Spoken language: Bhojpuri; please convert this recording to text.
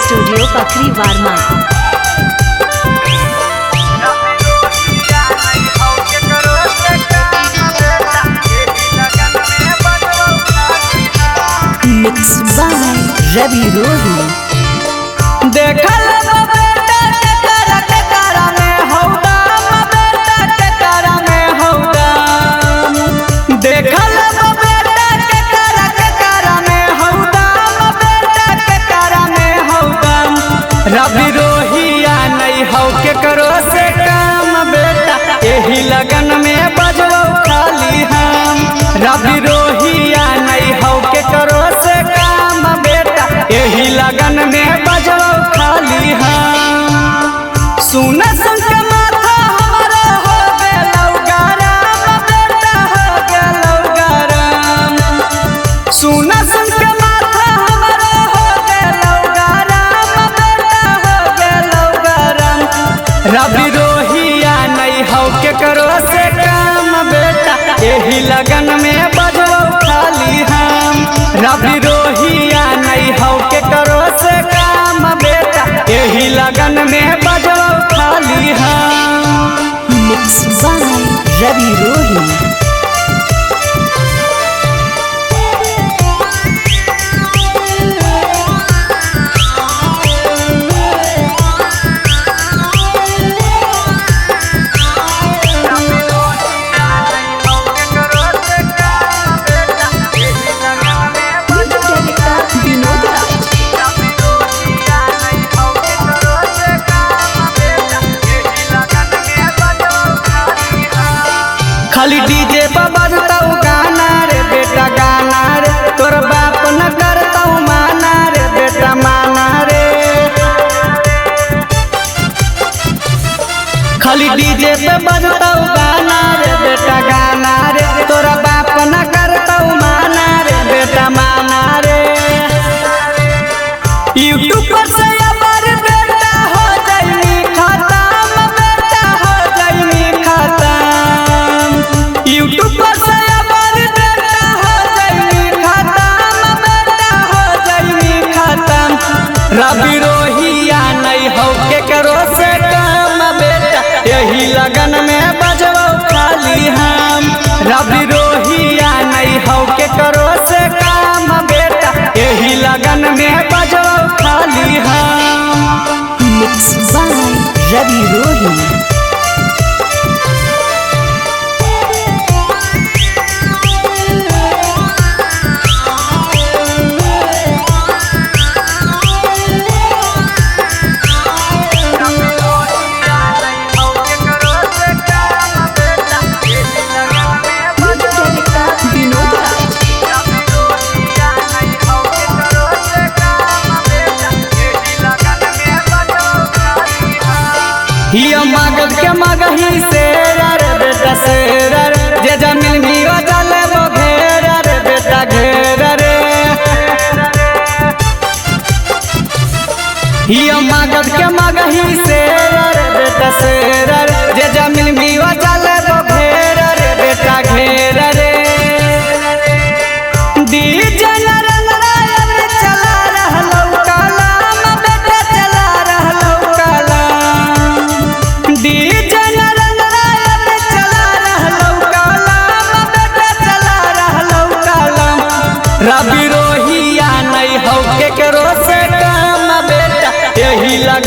स्टूडियो पखरी वारमा। Mix by Ravi Rohi. देखल बेटा के करा के करा में हौदा बेटा के करा में हौदा देखल बेटा के करा में हौदा बेटा के करा में हौदा रवि रोहिया नहीं हौ के करो से काम बेटा यही लगन में बजबो खाली हम रवि रोहिया नहीं हौ के करो से काम बेटा यही लगन में बजबो खाली हम सुन सुन के माथा हमारा हो गेलौ गरम बेटा हो गेलौ गरम सुन सुन के माथा हमारा हो गेलौ गरम बेटा हो गेलौ गरम रवि रोहिया नहीं हौ के करो से काम बेटा यही लगन में बजबो खाली हम रवि रोहिया नहीं हौ के करो से काम बेटा यही लगन में बजबो खाली हम। मिक्स बाय रवि रोही। खाली डीजे पर बजतौ गाना रे बेटा गाना रे तोर बाप न करतौ माना रे बेटा माना रे खाली डीजे पे बजतौ गाना रे बेटा गाना रे तोर बाप न करतौ माना रे बेटा माना रे यूट्यूब पर से अमर बेटा हो जाइनी खत्म बेटा हो जाइनी खत्म यूट्यूब पर से अमर बेटा हो जाइनी खत्म बेटा हो जाइनी खत्म रवि रोहिया नहीं हौ के करो से काम बेटा यही लगन में बजबो खाली हम रवि रोहिया नहीं हौ के करो से काम बेटा यही लगन में बजबो खाली हम। मिक्स बाय रवि रोही। हिया मगध के मगही शेर बेटा शेर जे जमीन भी चले वो घेर रे बेटा घेर रे हिया मगध के मगही शेर बेटा शेर जे जमीन भी चले वो घेर रे बेटा घेर रे डीजे नारायण चला रहलौ कलाम बेटा चला रहलौ कलाम डीजे नारायण चला रहलौ कलाम बेटा चला रहलौ कलाम रवि रोहिया नहीं हौ के करो से काम बेटा यही लग